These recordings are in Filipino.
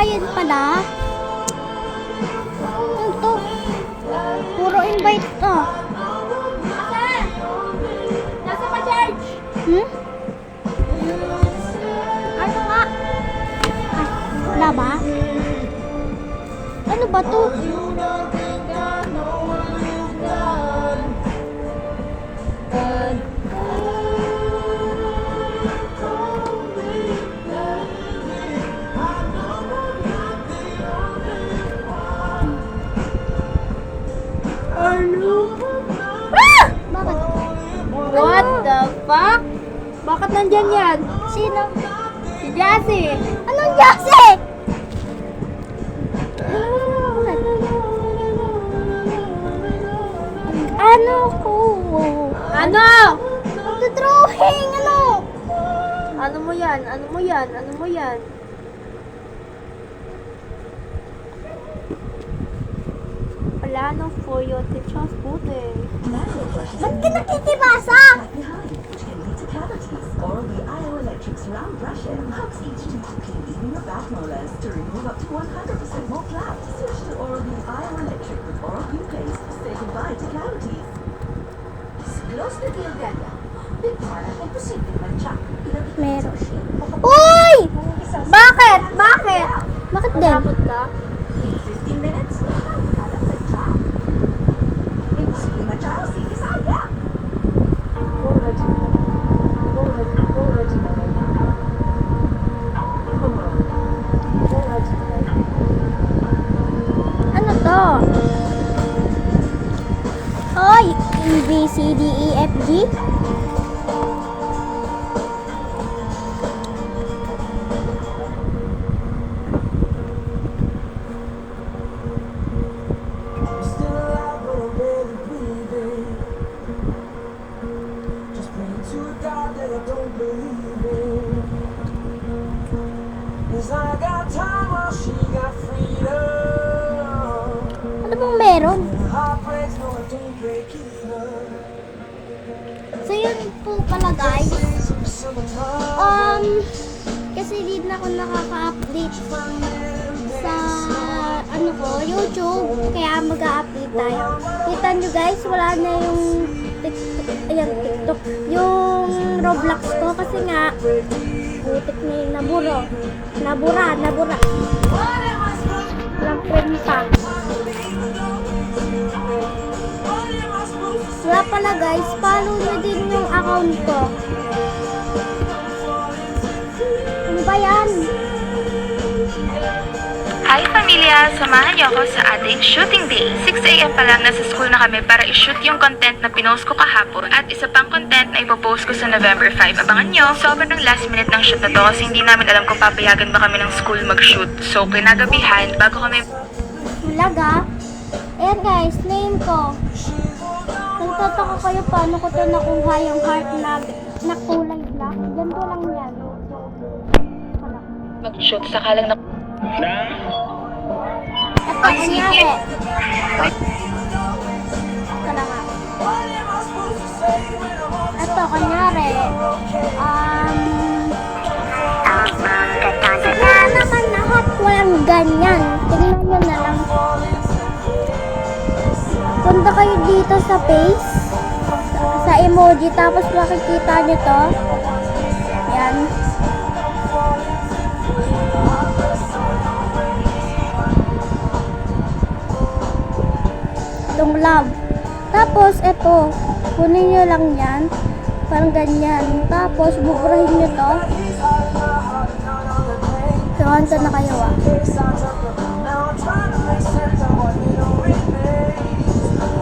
bayad pala. Ano to? Puro invite to. Nasa pa-charge? Hmm? Ano nga? Ah, wala ba? Ano ba to? Ah! Bakit? What the fuck? Bakit nandyan yan? Sino? Si Jassy. Anong Jose? Ano ko? Ano? Magdodrawing, ano? Ano mo yan? Ano mo yan? Ano mo yan? Wala nang for your teachers buti. Ba't ka nakikibasa? Oral-B IO Electric's round brushes helps each tooth to clean even your back molars to remove up to 100% more plaque. Switch to Oral-B IO Electric with Oral-B paste to say goodbye to cavities. Disclose the deal ganda. Big part at imposible mancha. Meron. Uy! Bakit? Bakit? Bakit din? Dapat ka? 15 minutes. Imposible mancha. Sige saya. Ano to? Hoy! A, B, C, D, E, F, G? Ano bang meron? So yun po pala guys. Kasi di na ako nakaka-update sa ano ko, YouTube. Kaya mag-a-update tayo. Kita nyo guys, wala na yung TikTok. Yung Roblox ko kasi nga putik na yung nabura. Walang friend pa. Wala pala guys, follow nyo din yung account ko. Ano ba yan? Hi pamilya! Samahan niyo ako sa ating shooting day. 6 AM pa lang nasa school na kami para i-shoot yung content na pinost ko kahapon at isa pang content na ipopost ko sa November 5. Abangan nyo! Sobrang last minute ng shoot na to kasi hindi namin alam kung papayagan ba kami ng school mag-shoot. So kinagabihan bago kami... Malaga? Ayan guys, name ko. Nagtataka kayo paano ko to nakuha yung heart na kulay black. Ganito lang yan. mag-shoot sakalang na... Ito, kunyari. Ito lang nga. Ito, kunyari. Wala naman lahat. Walang ganyan. Tingnan nyo na lang. Punta kayo dito sa face. Sa emoji. Tapos makikita nyo to. Yan. Itong love. Tapos, ito. Kunin nyo lang yan. Parang ganyan. Tapos, buburahin nyo to. Kanta na kayo ah.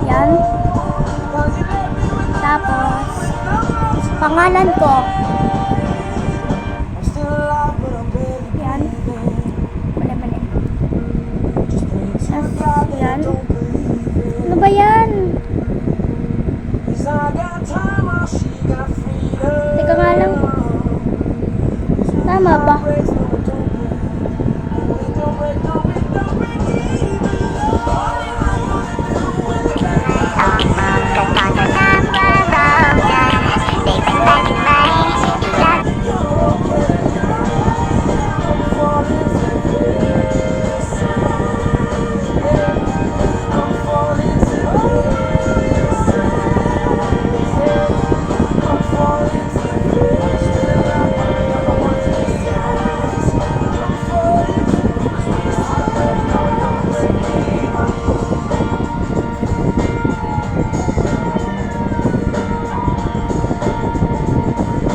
Yan. Tapos, pangalan ko. Yan. Mali. Tapos, yan. Ano ba yan? Teka nga lang. Tama ba?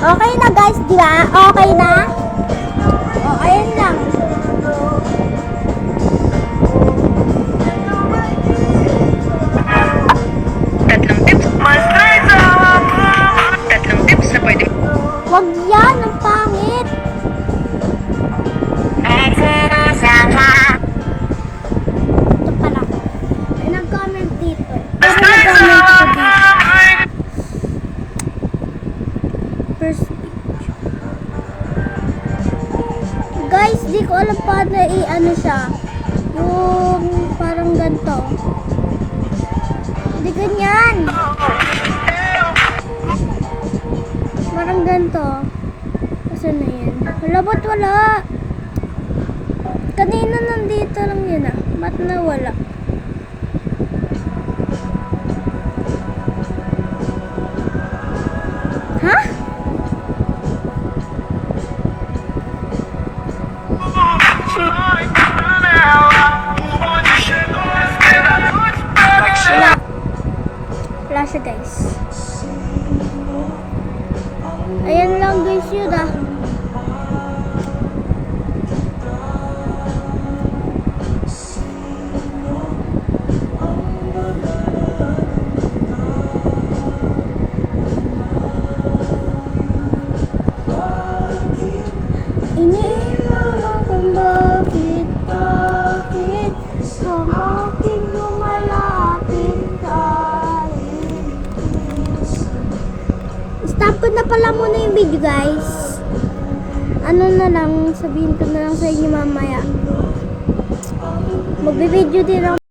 Okay na guys, di ba? Okay na? O, ayun lang. Tatlong tips na pwede Wag yan, ang pangit. Ito pala. May nag-comment dito. Pero nag-comment ko dito. First page. Guys, di ko alam paano i-ano siya. Yung parang ganito. Hindi ganyan. Parang ganito. Kasi na yan. Wala, ba't wala? Kanina nandito lang yun ah. Ba't nawala? Ha? Wala. Wala siya guys. Ayan lang guys yun ah. Iniiwan akong bakit sa aking lumalapit kahit stop ko na pala muna yung video guys. Ano na lang, sabihin ko na lang sa inyo mamaya. Magbe-video din ako.